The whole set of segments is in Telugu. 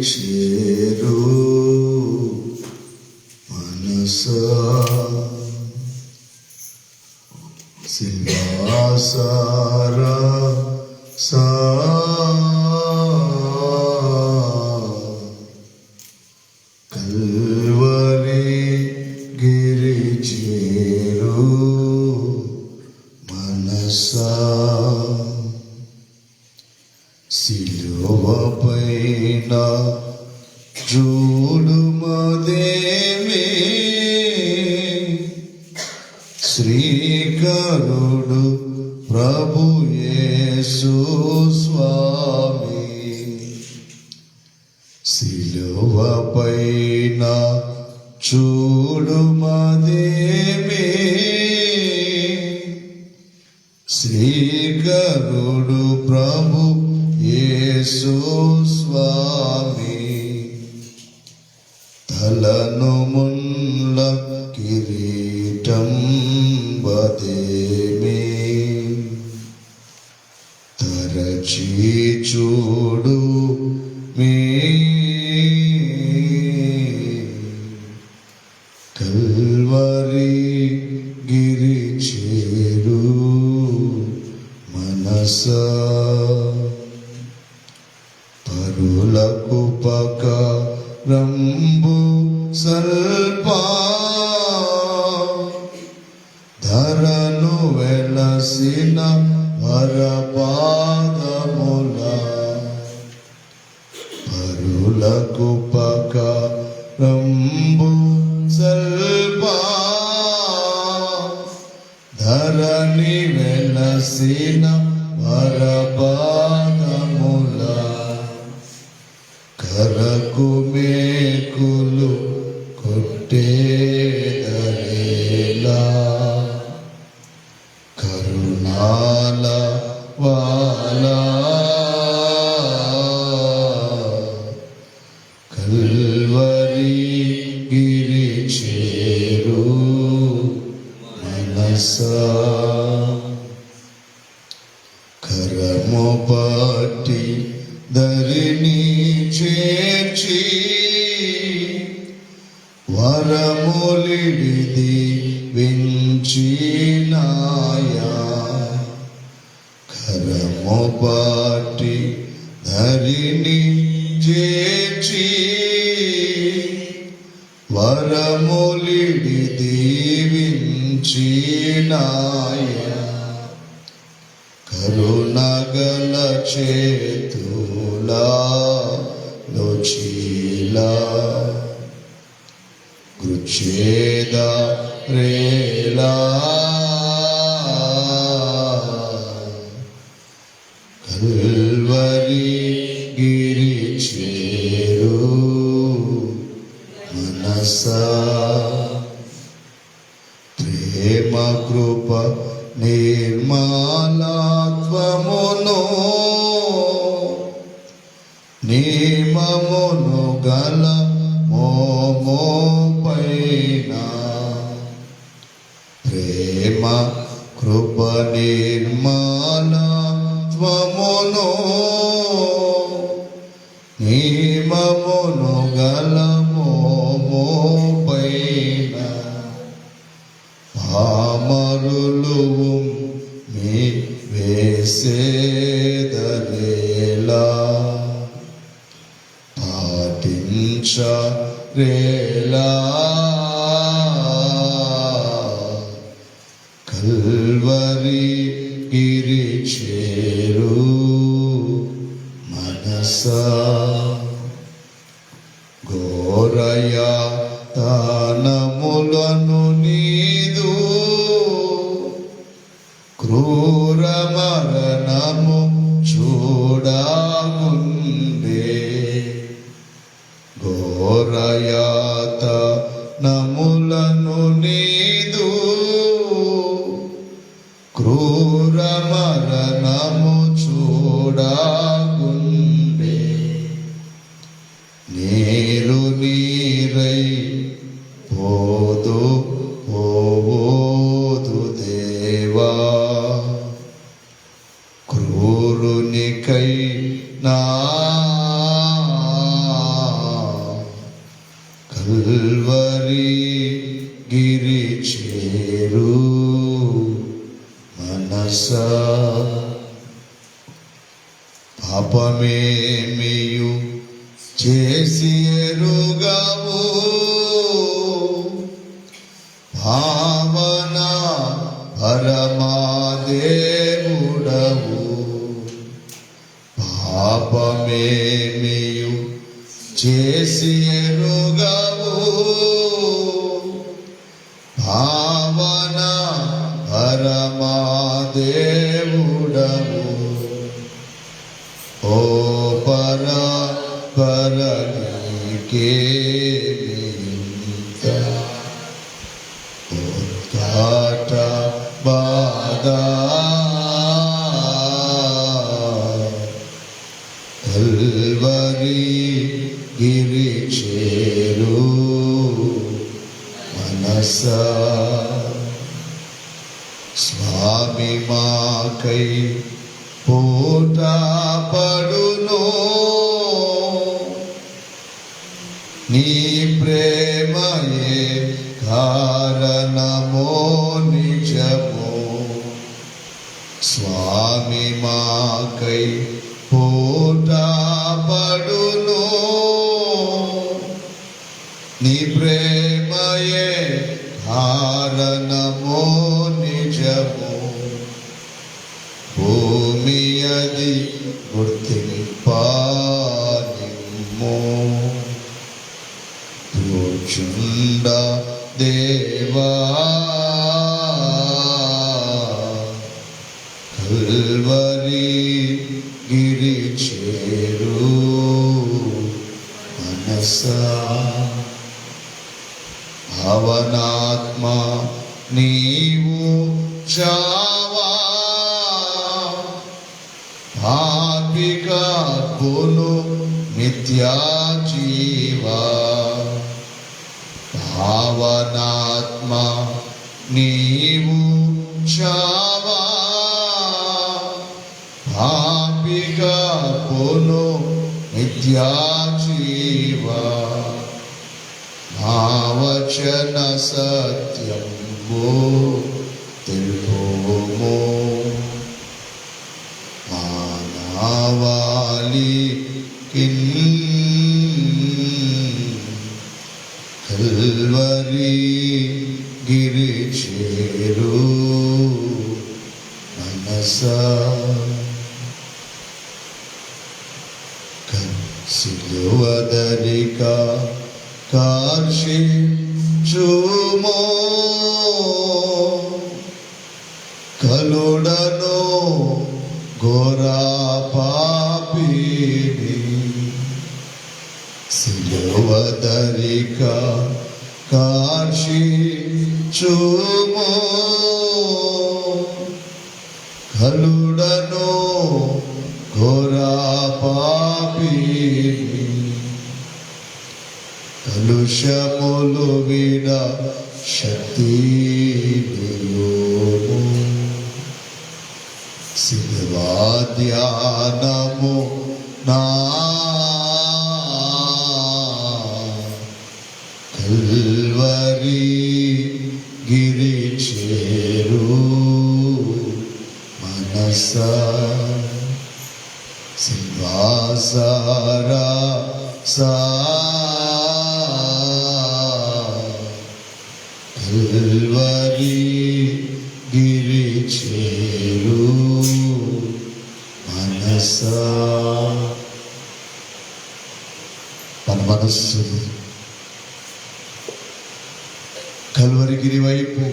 చేరు మనసా సిల్వాసారా సా కల్వరి గిరి చేరు మనసా సిలువపైన చూడుమదేమే శ్రీకరుడు ప్రభు యేసు స్వామి సిలువపైన చూడుమదేమే శ్రీకరుడు ప్రభు యేసు స్వామి తలను ముల్ల కిరీటం వదేమి తరచి చూడు మీ కల్వరి గిరి చేరు మనసా పరులకు పకరంబు సల్పా ధరను వెలసిన వరపాదముల పరులకు పకరంబు సల్పా ధరణి వెలసిన వరపాదముల కరకు మేకులు కొట్టేదరేలా కరుణాల వాలా కల్వరి గిరి చేరు మనసా కరము పట్టి ధరిని చేర్చి వరములిడిది వించినాయా కరము పట్టి ధరిని చేర్చి వరములిడిది వించినాయా కరుణగల చేతులా లోచీలా కృచేద రేలా కల్వరి గిరి చేరు మనసా ప్రేమ కృప నిర్మలాత్వమును నియమమును గల మోమోపైన ప్రేమ కృప నిర్మలాత్వమును నియమమును గల మోమోపైన పామరులు మీ వేసేదరేలా పాటించరేలా కల్వరి గిరి చేరు మనసా ఘోరయా తానములను నీదు క్రూర మరణము చూడముందే ఘోరయాత నములను నీదు క్రూర మరణము చూడముందే నీరు నీరై పోదు ఏమియు చేసి ఎరుగవు భావన పరమాదేవుడవు పాపమేమియు చేసి ఎరుగవు భావన పరమాదేవుడవు ఓ పరనీకేమింత ఉత్కాట బాధ కల్వరి గిరి చేరు మనస స్వామి మాకై పూట పడును నీ ప్రేమయే కారణమో నిజము స్వామి మాకై పూట పడును నీ ప్రేమయే కారణమో నిజము భూమి అది గుర్తింపానిమ్ము చుండ దేవా కల్వరి గిరి చేరు మనస భావనాత్మ నీవు చావా పాపికర్పులు నిత్యా జీవా భావనాత్మ నీవు చావా పాపికర్పులు నిత్యా జీవా భావచన సత్యంబు తెలుపుము మానవాళి కల్వరి గిరి చేరు మనస సిలువదరిక కార్షించుమో కలుడను ఘోరా పాపిని సిలువదరిక కార్షించుమో కలుడను ఘోరా పాపిని కలుషములు విడ శక్తి శిల్వా ధ్యానము నా కల్వరి గిరి చేరు మనస శిల్వాసారా కల్వరి గిరి చేరు మనస మన మనస్సు కల్వరి గిరి వైపు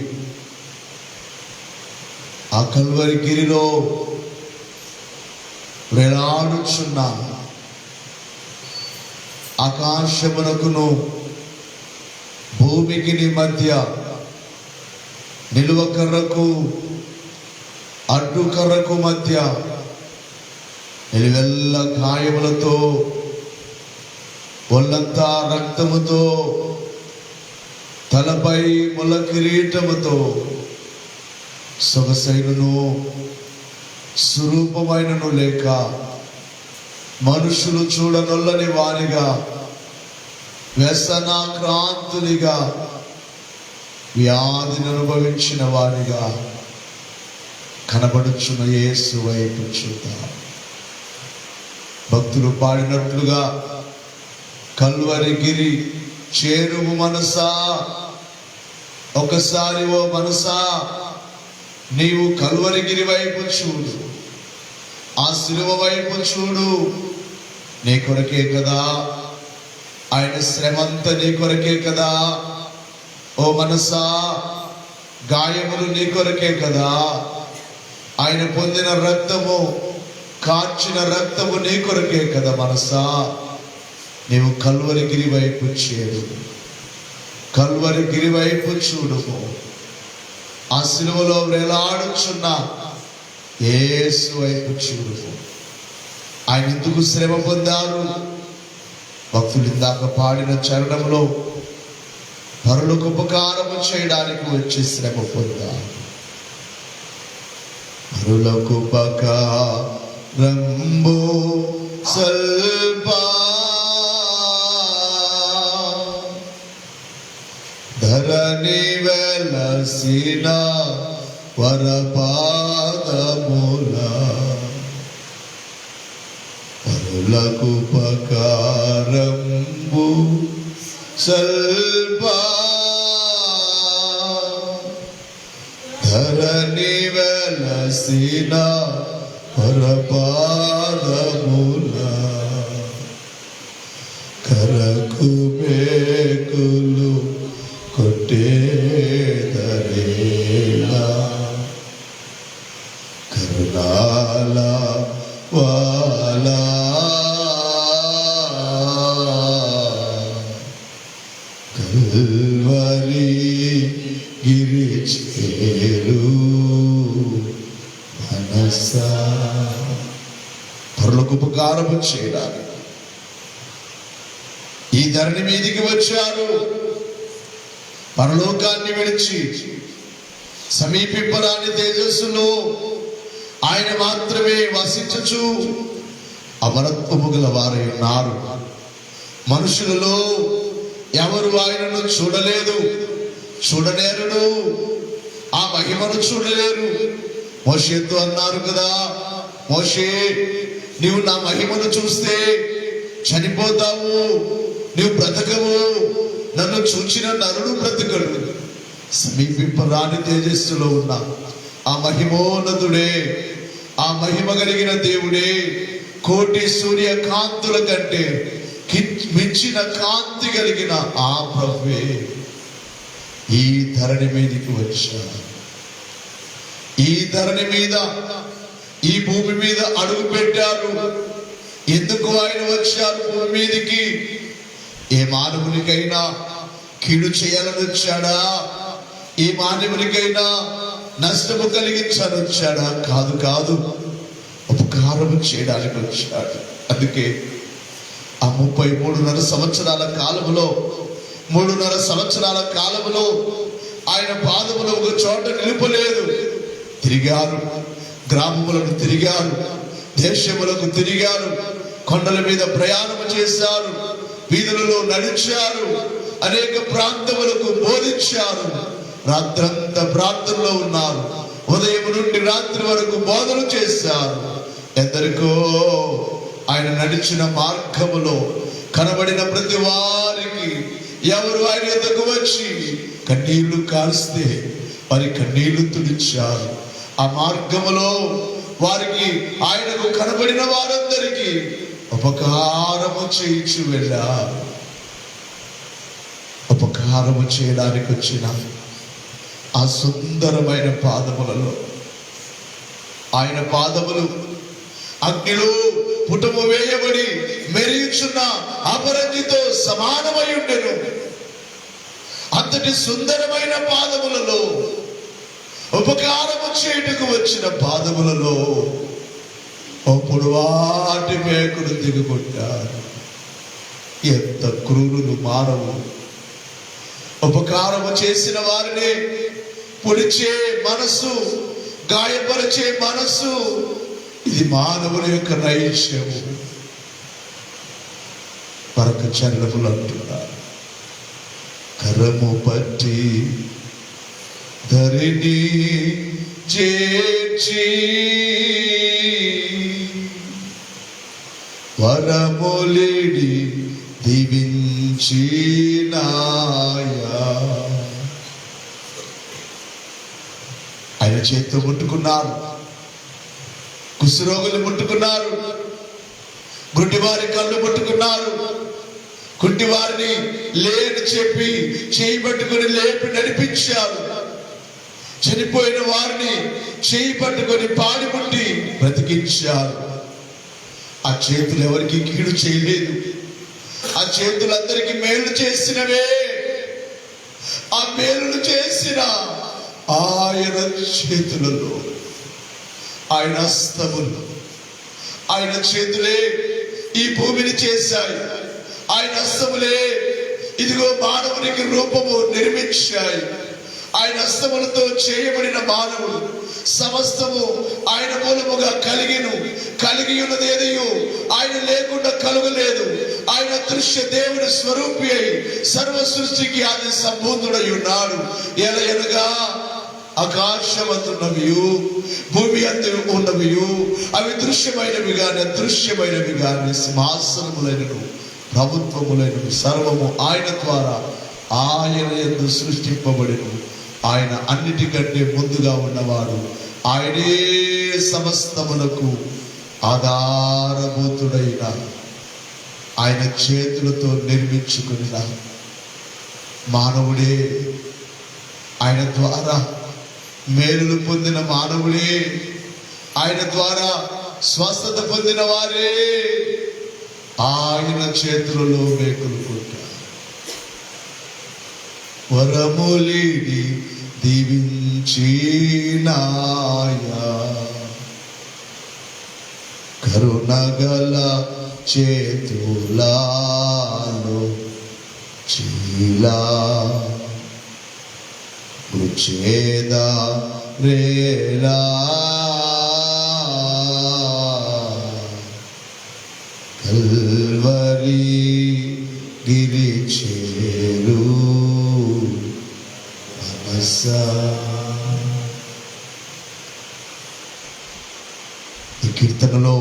ఆ కల్వరి గిరిలో వేలాడుచున్న ఆకాశమునకును భూమికి మధ్య నిలువ కర్రకు అడ్డు కర్రకు మధ్య నిలువెల్ల గాయములతో ఒళ్ళంతా రక్తముతో తలపై ముల కిరీటముతో సొగసైనను స్వరూపమైనను లేక మనుషులు చూడనొల్లని వారిగా వ్యసనాక్రాంతునిగా వ్యాధిని అనుభవించిన వారిగా కనబడుచున్న యేసు వైపు చూద్దాం. భక్తులు పాడినట్లుగా కల్వరిగిరి చేరువు మనసా, ఒకసారి ఓ మనసా నీవు కల్వరిగిరి వైపు చూడు, ఆ శిలువ వైపు చూడు. నీ కొరకే కదా ఆయన శ్రమంతా, నీ కొరకే కదా ఓ మనసా, గాయములు నీ కొరకే కదా, ఆయన పొందిన రక్తము, కార్చిన రక్తము నీ కొరకే కదా మనసా. నీవు కల్వరిగిరి వైపు చేరు, కల్వరిగిరి వైపు చూడుము. ఆ శిలువలో వేలాడుచున్న యేసు వైపు చూడుము. ఆయన ఎందుకు శ్రమ పొందారు? భక్తులు ఇందాక పాడిన చరణంలో పరులకు ఉపకారము చేయడానికి వచ్చి శ్రమ పొందారు. పరులకు ఉపకారంబు సల్పా ధరణి వెలసిన వరపాదముల, పరులకు ఉపకారంబు సల్పా ధరణి వెలసిన వరపాదముల, కరకు మేకులు కొట్టేదరేలా, కరుణాల వాలా కల్వరి గిరి చేరు మనసా. పరులకు ఉపకారము చేయడానికి ఈ ధరణి మీదికి వచ్చారు. పరలోకాన్ని విడిచి సమీపింపరాని తేజస్సులో ఆయన మాత్రమే వసించుచు అమరత్వము గల వారై ఉన్నారు. మనుషులలో ఎవరు ఆయనను చూడలేదు, చూడలేరు, ఆ మహిమను చూడలేరు. మోషేతో అన్నారు కదా, మోషే నీవు నా మహిమను చూస్తే చనిపోతావు, నీవు బ్రతకవు, నన్ను చూచిన నరుడు బ్రతకడు. సమీపింపరాని తేజస్సులో ఉన్న ఆ మహిమోన్నతుడే, ఆ మహిమ కలిగిన దేవుడే, కోటి సూర్య కాంతుల కంటే మించిన కాంతి కలిగిన ఆ ప్రభువే ఈ ధరణి మీదకి వచ్చారు. ఈ ధరణి మీద, ఈ భూమి మీద అడుగు పెట్టారు. ఎందుకు ఆయన వచ్చారు భూమి మీదకి? ఏ మానవునికైనా కీడు చేయాలని వచ్చాడా? ఏ మానవునికైనా నష్టము కలిగించాలని వచ్చాడా? కాదు కాదు, ఉపకారం చేయడానికి వచ్చాడు. అందుకే ఆ 33.5 సంవత్సరాల కాలములో 3.5 సంవత్సరాల కాలములో ఆయన పాదములు ఒక చోట నిలుపలేదు. తిరిగారు, గ్రామములను తిరిగారు, దేశములకు తిరిగారు, కొండల మీద ప్రయాణం చేశారు, వీధులలో నడిచారు, అనేక ప్రాంతములకు బోధించారు. రాత్రంతా ప్రార్థనలో ఉన్నారు, ఉదయం నుండి రాత్రి వరకు బోధన చేశారు. ఎందరికో ఆయన నడిచిన మార్గములో కనబడిన ప్రతి వారికి, ఎవరు ఆయన ఎదుగు వచ్చి కన్నీళ్లు కాల్స్తే వారి కన్నీళ్లు తుడిచారు. ఆ మార్గములో వారికి, ఆయనకు కనబడిన వారందరికీ ఉపకారము చేయించి వెళ్ళారు. ఉపకారము చేయడానికి వచ్చిన ఆ సుందరమైన పాదములలో ఆయన పాదములు అగ్నిలో పుటము వేయబడి మెరియుచున్న అపరంజితో సమానమై ఉండెను. అంతటి సుందరమైన పాదములలో, ఉపకారము చేయుటకు వచ్చిన పాదములలో అప్పుడు వాటి మేకుడు దిగుకొట్టారు. ఎంత క్రూరులు మానవు! ఉపకారము చేసిన వారిని పొడిచే మనసు, గాయపరిచే మనసు, ఇది మానవుని యొక్క నైశ్యము. మరొక చరణములు అంటున్నారు, కరము పట్టి ధరిని చేర్చి వరములిడి దీవించినాయా. ఆయన చేతితో ముట్టుకున్నారు, కుష్ఠరోగులు ముట్టుకున్నారు, గుడ్డివారి కళ్ళు ముట్టుకున్నారు, కుంటివారిని లేని చెప్పి చేయి పట్టుకుని లేపి నడిపించారు, చనిపోయిన వారిని చేయి పట్టుకొని పాడి ముట్టి బ్రతికించారు. ఆ చేతులు ఎవరికి కీడు చేయలేదు, ఆ చేతులందరికీ మేలు చేసినవే. ఆ మేలును చేసిన ఆయన చేతులలో, ఆయన హస్తములు, ఆయన చేతులే ఈ భూమిని చేశాయి. ఆయన హస్తములే ఇదిగో మానవునికి రూపము నిర్మించాయి. ఆయన హస్తములతో చేయబడిన మానవుడు సమస్తము ఆయన మూలముగా కలిగి ఉన్నదేదియు ఆయన లేకుండా కలుగలేదు. ఆయన దృశ్య దేవుని స్వరూపి అయి సర్వ సృష్టికి ఆది సంపూర్ణుడై ఉన్నాడు. ఎనగా ఆకాశమందున్నవియు భూమి అందు ఉన్నవియు అవి దృశ్యమైనవి గాని అదృశ్యమైనవి గాని సింహాసనములైనను ప్రభుత్వములైనవి సర్వము ఆయన ద్వారా ఆయన యందు సృష్టింపబడిను. ఆయన అన్నిటికంటే ముందుగా ఉన్నవాడు, ఆయనే సమస్తములకు ఆధారభూతుడైన ఆయన చేతులతో నిర్మించుకున్న మానవుడే, ఆయన ద్వారా మేలులు పొందిన మానవుడే, ఆయన ద్వారా స్వస్థత పొందిన వారే ఆయన చేతులలో వేకులుకుంటారు. వరములిడి దీవించినాయా, కరుణగల చేతులాలో చీలా గుచేదా రేలా కల్వరి గిరి చేరు మనసా. ఈ కీర్తనలో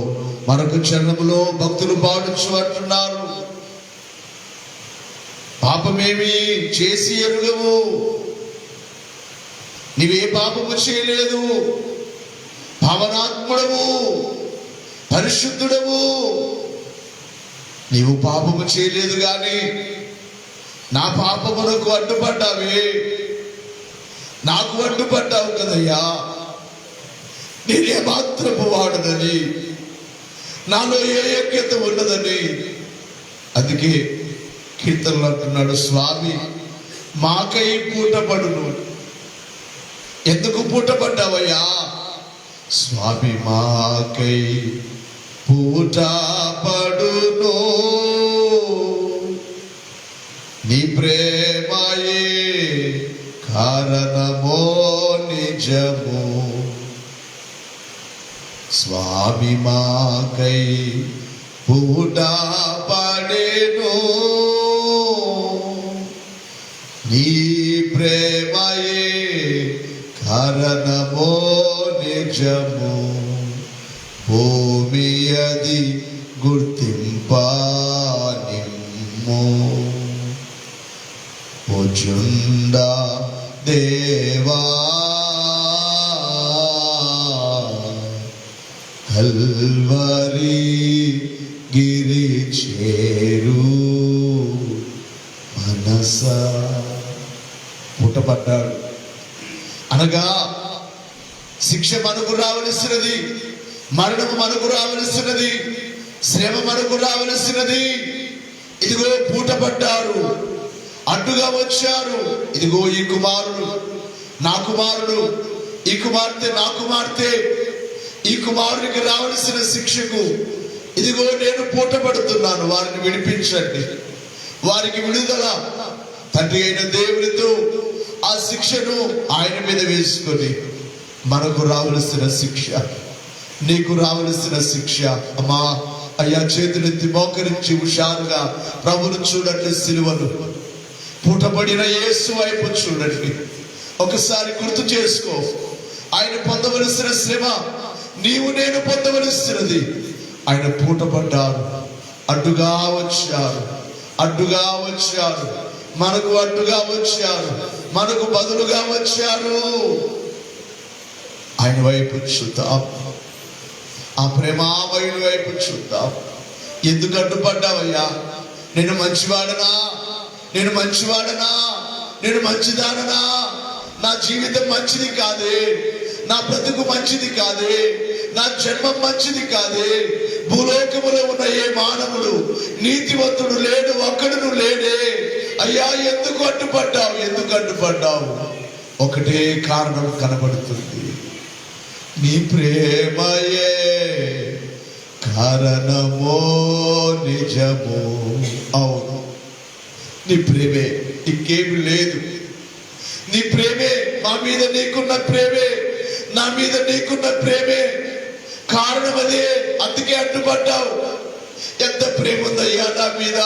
మరొక చరణంలో భక్తులు పాడుచు అంటున్నారు, పాపమేమి చేసి ఎరుగవు, నీవే పాపము చేయలేదు, పావనాత్ముడవు, పరిశుద్ధుడవు, నీవు పాపము చేయలేదు గాని నా పాపమునకు అడ్డుపడ్డావే, నాకు అడ్డుపడ్డావు కదయ్యా, నేనే మాత్రపు వాడునని, నాలో ఏ యోగ్యత ఉన్నదని. అందుకే కీర్తనలు అంటున్నాడు, స్వామి మాకై పూటపడును. ఎందుకు పూటపడ్డావయ్యా? స్వామి మాకై పూటపడును, నీ ప్రేమయే కారణమో నిజము. స్వామి మాకై పూటపడెను, నీ ప్రేమయే కారణమో నిజము. భూమి అది గుర్తింపనిమ్ము, ఓచుండ దేవా కల్వరి గిరి చేరు మనసా. పుట్టపడ్డాడు అనగా శిక్ష మనకు రావలసినది, మరణము మనకు రావలసినది, శ్రమ మనకు రావలసినది. ఇదిగో పూటపడ్డారు, అడ్డుగా వచ్చారు. ఇదిగో ఈ కుమారుడు నా కుమారుడు, ఈ కుమార్తె నా కుమార్తె, ఈ కుమారుడికి రావలసిన శిక్షకు ఇదిగో నేను పూటపడుతున్నాను, వారిని విడిపించండి, వారికి విడుదల. తండ్రి అయిన దేవునితో ఆ శిక్షను ఆయన మీద వేసుకొని మనకు రావలసిన శిక్ష, నీకు రావలసిన శిక్ష. అమ్మా అయ్యా చేతులెత్తి మోకరించి హుషారుగా ప్రభువును చూడండి, సిలువను పూటపడిన యేసు వైపు చూడండి. ఒకసారి గుర్తు చేసుకో, ఆయన పొందవలసిన శ్రమ నీవు నేను పొందవలసినది. ఆయన పూటపడ్డారు, అడ్డుగా వచ్చారు, అడ్డుగా వచ్చారు, మనకు అడ్డుగా వచ్చారు, మనకు బదులుగా వచ్చారు. ఆయన వైపు చూద్దాం, ఆ ప్రేమామయుని వైపు చూద్దాం. ఎందుకు అడ్డుపడ్డావయ్యా? నేను మంచివాడనా? నేను మంచివాడనా? నేను మంచిదాననా? నా జీవితం మంచిది కాదే, నా బ్రతుకు మంచిది కాదే, నా జన్మం మంచిది కాదే. భూలోకములో ఉన్న ఏ మానవుడు నీతివంతుడు లేడు, ఒక్కడును లేడే. అయ్యా ఎందుకు అడ్డుపడ్డావు? ఎందుకు అడ్డుపడ్డావు? ఒకటే కారణం కనబడుతుంది, నీ ప్రేమయే కారణమో నిజమో. అవును, నీ ప్రేమే, ఇంకేమి లేదు. నీ ప్రేమే, మా మీద నీకున్న ప్రేమే, నా మీద నీకున్న ప్రేమే కారణం. అదే, అందుకే అడ్డుపడ్డావు. ఎంత ప్రేమ ఉందయ్యా నా మీద!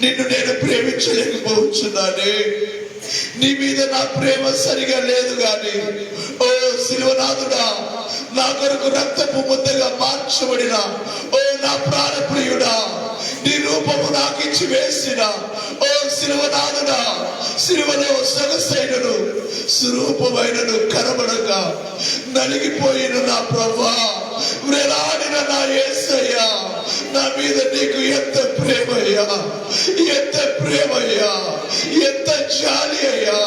నిన్ను నేను ప్రేమించలేకపోతున్నానే. నీ మీద నా ప్రేమ సరిగా లేదు గాని, ఓ శిలువనాథుడా, నా కొరకు రక్తపు ముద్దగా మార్చబడిన ఓ నా ప్రాణప్రియుడా, నీ రూపము నాకు ఇచ్చి వేసిన ఓ శిలువనాథుడా, శిలువలో సొగసైనను స్వరూపమైనను కనబడక నలిగిపోయిన నా ప్రభువా, వేలాడిన నా యేసయ్యా, నా మీద నీకు ఎంత ప్రేమయ్యా, ఎంత ప్రేమయ్యా, ఎంత జాలి అయ్యా,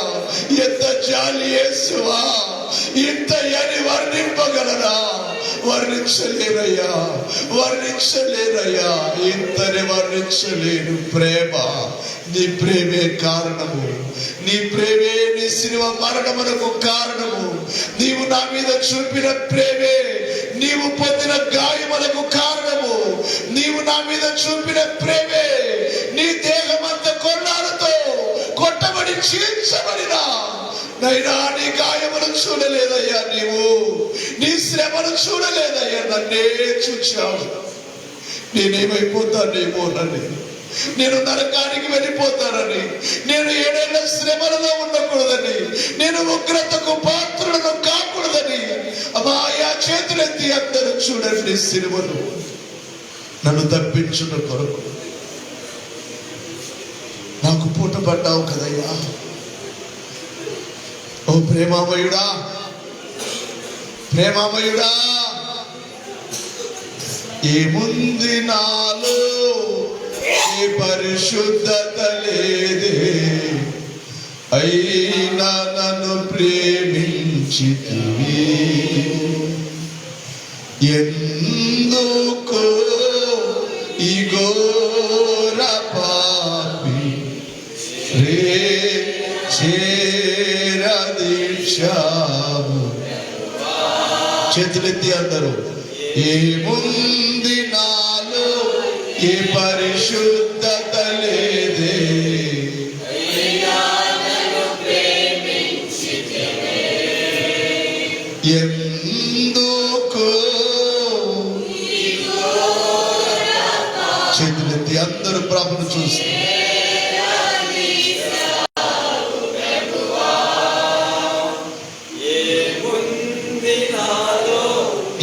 ఎంత జాలి యేసువా. ఇంత అని వర్ణింపగలరా? వర్ణించలేరయ్యా, వర్ణించలేరయ్యా, ఇంతని వర్ణించలేను ప్రేమ. నీ ప్రేమే కారణము, నీ ప్రేమే నీ శిలువ మరణమునకు కారణము. నీవు నా మీద చూపిన ప్రేమే నీవు పొందిన గాయములకు కారణము. నీవు నా మీద చూపిన ప్రేమే నీ దేహమంతా కొన్నాళ్ళతో కొట్టబడి చీల్చబడిన నైనా నీ గాయమును చూడలేదయ్యా, నీవు నీ శ్రమను చూడలేదయ్యా, నన్నే చూచావు. నేనేమైపోతానేమోనని, నేను నరకానికి వెళ్ళిపోతానని, నేను 7 ఏళ్ల శ్రమలలో ఉండకూడదని, నేను ఉగ్రతకు పాత్రులను కాకూడదని, అమాయా చేతులెత్తి అందరూ చూడండి సిలువను నన్ను తప్పించుట కొరకు నాకు పూట పడ్డావు కదయ్యా. ఓ ప్రేమామయుడా, ప్రేమామయుడా, ఏముంది నాలో ఏ పరిశుద్ధత లేదే, అయినా నన్ను ప్రేమించితివి. ఎందుకో ఈ ఘోర పాపి చేరదీశావు. చేతులెత్తి అందరూ, ఏముంది నాలో ఏ పరిశుద్ధత లేదే, ఎందుకో. చేతులెత్తి అందరూ ప్రభును చూస్తే,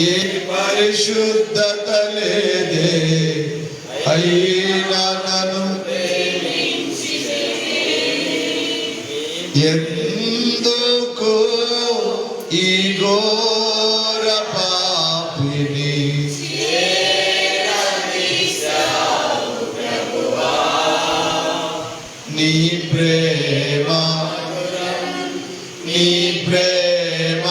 ఏ పరిశుద్ధత లేదే, అయినా నన్ను ఎందుకో ఈ ఘోర పాపిని నీ ప్రేమ, నీ ప్రేమ.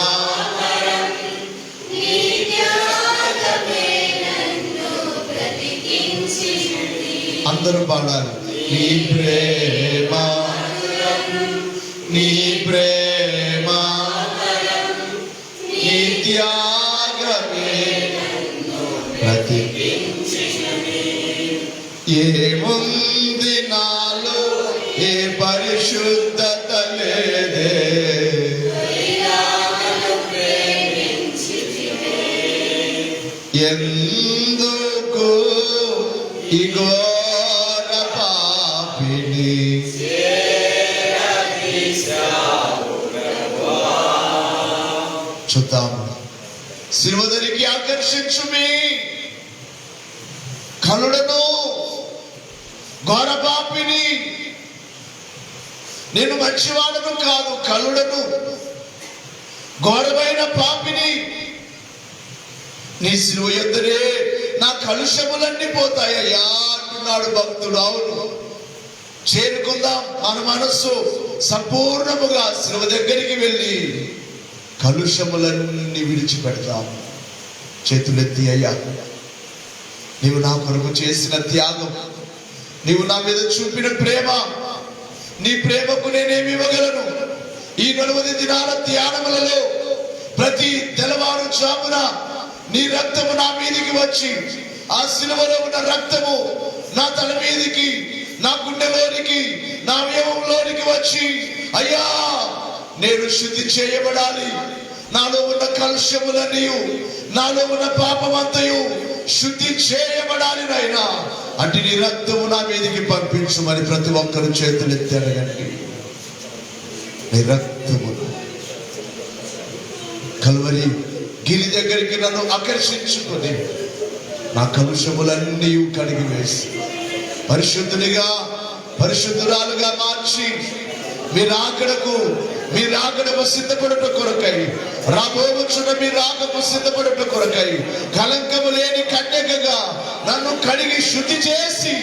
అందరూ పాడాలి. నీ ప్రేమ, నీ ప్రేమ, నీ త్యాగమే ఏముంది నాలో ఏ పరిశుద్ధత లేదే, ఎందుకు ఈ ఘోర పాపిని చూద్దాము. శిలువ దగ్గరికి ఆకర్షించుమి, కలుడను, ఘోర పాపిని, నేను మంచివాడను కాదు, కలుడను, ఘోరమైన పాపిని. నీ శిలువ యొద్దనే నా కలుషములన్నీ పోతాయ్యా అంటున్నాడు భక్తుడు. అవును, చేరుకుందాం. మన మనస్సు సంపూర్ణముగా శిలువ దగ్గరికి వెళ్ళి కలుషములన్నీ విడిచిపెడతాం. చేతులెత్తి, అయ్యా నీవు నా కొరకు చేసిన త్యాగం, నీవు నా మీద చూపిన ప్రేమ, నీ ప్రేమకు నేనేమి ఇవ్వగలను? ఈ 40 దినాల ధ్యానములలో ప్రతి తెల్లవారు జామున నీ రక్తము నా మీదికి వచ్చి, ఆ శిలువలో ఉన్న రక్తము నా తల మీదికి, నా గుండెలోనికి, నా వ్యవంలోనికి వచ్చి, అయ్యా నేను శుద్ధి చేయబడాలి, నాలో ఉన్న కలుషములన్నీయు, నాలో ఉన్న పాపమంతయు శుద్ధి చేయబడాలి నాయనా, అంటే నీ రక్తము నా మీదికి పంపించమని ప్రతి ఒక్కరు చేతులెత్తి అడగండి. నీ రక్తము కల్వరి గిరి దగ్గరికి నన్ను ఆకర్షించుకొని నా కలుషములన్నీ కడిగి వేసి పరిశుద్ధునిగా, పరిశుద్ధురాలుగా మార్చి మీ రాకడకు సిద్ధపడుట కొరకై, రాబోవచ్చున్న మీ రాకకు సిద్ధపడుట కొరకై కలంకము లేని కన్యకగా నన్ను కడిగి శుద్ధి చేసి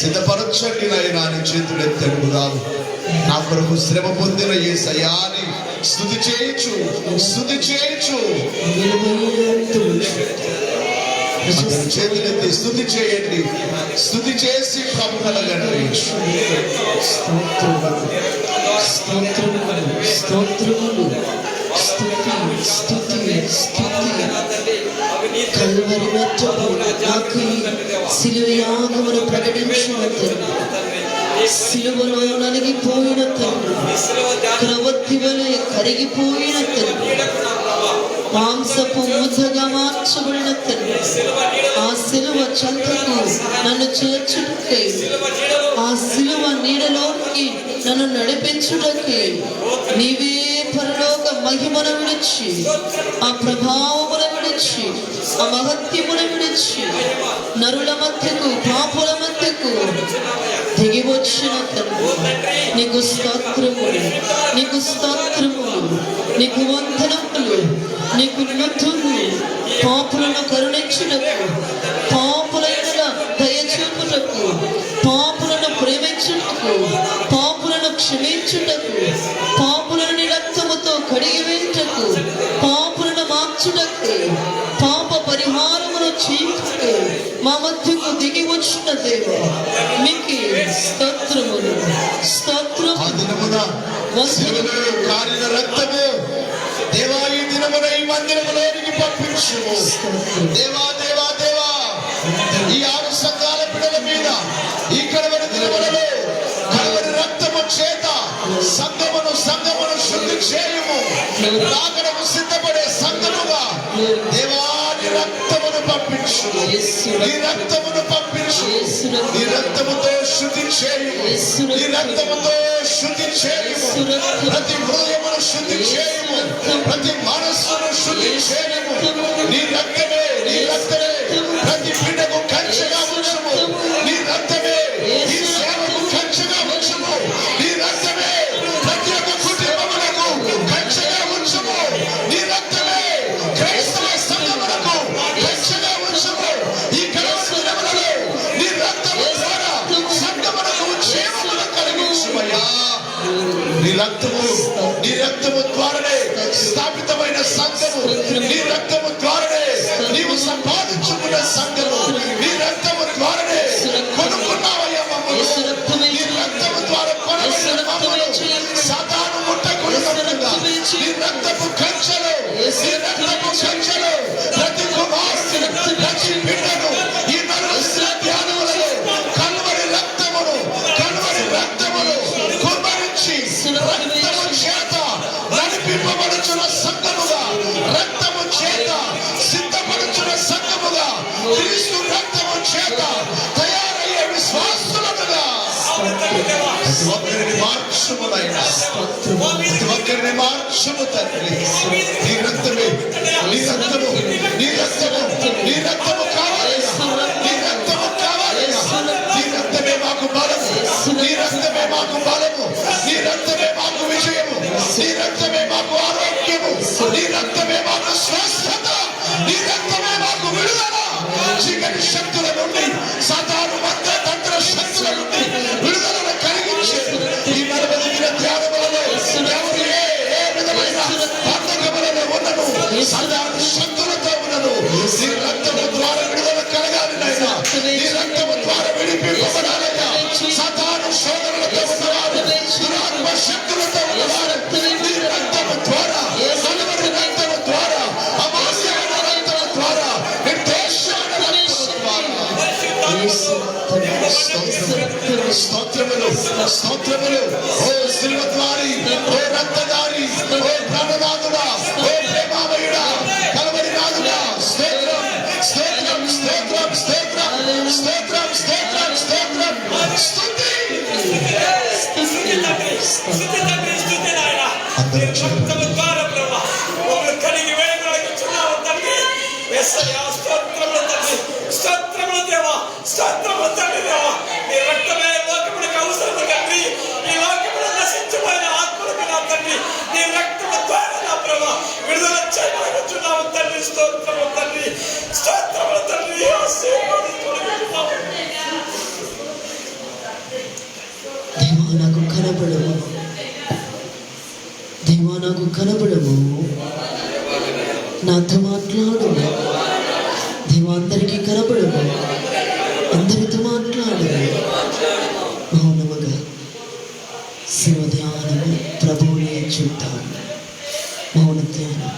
సిద్ధపరచండి నాయనా అని చేతులెత్తి అడుగుదాం. నా కొరకు శ్రమ పొందిన యేసయ్యా అని స్తుతి చేయొచ్చు. చేతులెత్తి స్తుతి చేయండి. స్తుతి చేసి ప్రభువును అడగండి. కల్వరి మెట్టకు నాకు సిలువ యాగమును ప్రకటించిన తండ్రి, సిలువలో నలిగిపోయిన తండ్రి, క్రవత్తి వలె కరిగిపోయిన తండ్రి, మాంసపు ముద్దగా మార్చబడిన తండ్రి, ఆ సిలువ చెంతకు నన్ను చేర్చుటకై, ఆ సిలువ నీడలోకి నన్ను నడిపించుటకై నీవే పరలోక మహిమను విడిచి, ఆ ప్రభావమును విడిచి, ఆ మహత్యమును విడిచి నరుల మధ్యకు, పాపుల మధ్యకు దిగి వచ్చిన తండ్రి, నీకు స్తోత్రములు, నీకు స్తోత్రములు, నీకు వందనములు, నీకు నృత్యములు. పాపులను కరుణించుటకు, పాపులైన దయచూపుటకు, పాపులను ప్రేమించుటకు, పాపులను క్షమించుటకు, పాపులను నీ రక్తముతో కడిగి వేయుటకు, పాపులను మార్చుటకు, పాప పరిహారమును చేయుటకు మా మధ్యకు దిగి వచ్చిన దేవా మీకు స్తోత్రములు, స్తోత్రములు. కారిన రక్తము దేవా ఈ దినమున ఈ మందిరములోనికి పంపించుము. దేవా దేవా దేవా, ఈ 6 సంఘాల బిడ్డల మీద ఈ కడవరి దినములలో కడవరి రక్తము చేత సంఘమును శుద్ధి చేయుము. రాకడకు సిద్ధపడే సంఘముగా దేవా నీ రక్తమును పంపించు, నీ రక్తమును పంపించు, నీ రక్తముతో శుద్ధి చేయుము, నీ రక్తముతో శుద్ధి చేయుము. ప్రతి హృదయమును శుద్ధి చేయుము, ప్రతి మనస్సును శుద్ధి చేయుము. నీ రక్తమే ప్రతి బిడ్డకు కంచెగా ఉంచుము. నీ రక్తమే ఈ సేవకు కంచెగా ఉంచుము. నీ రక్తమే ప్రతి ఒక్క కుటుంబములకు కంచెగా ఉంచుము. నీ రక్తమే క్రైస్తవ సంఘములకు కంచెగా ఉంచుము. ఈ కడవరి దినములలో నీ రక్తము ద్వారా సంఘములకు క్షేమమును కలిగించుమయ్యా. నీ రక్తము ద్వారానే స్థాపితమైన సంఘము, నీ రక్తము ద్వారానే నీవు సంపాదించుకున్న సంఘము, నీ రక్తము ద్వారానే కొనుక్కున్నావయ్యా మమ్మల్ని. నీ రక్తము ద్వారా కొనబడిన మమ్మల్ని సాతాను ముట్టకొనకుండా నీ రక్తపు కంచెలో ప్రతి కుమారుని, ప్రతి బిడ్డను ఈ నరస్య ధ్యానములలో కల్వరి రక్తమును కుమ్మరించి రక్తము చేత నడిపింపబడుచున్న సంఘముగా, రక్తము చేత సిద్ధపడుచున్న సంఘముగా, క్రీస్తు రక్తము చేత తయారయ్యే విశ్వాసులముగా ప్రతి ఒక్కరిని మార్చుము నాయనా, ప్రతి ఒక్కరిని మార్చుము తండ్రి. నీ రక్తము కావాలి, నీ రక్తము కావాలి. స్తోత్రములు స్తోత్రములు. ఓ సిల్వద్వారి, ఓ రక్తధారి, ఓ ప్రాణనాథుడా, ఓ ప్రేమామయుడా, కలవరి నాథుడా, స్తోత్రం స్తోత్రం స్తోత్రం స్తోత్రం స్తోత్రం స్తోత్రం స్తోత్రం స్తుతి. అందరూ చెప్పండి. దేవా నాకు కనబడము, దేవా నాకు కనబడము, నాతో మాట్లాడము. దేవా అందరికీ కనబడము, అందరితో మాట్లాడము. మౌనముగా శివ ధ్యానము ప్రభువునే చూద్దాం. మౌన ధ్యానం.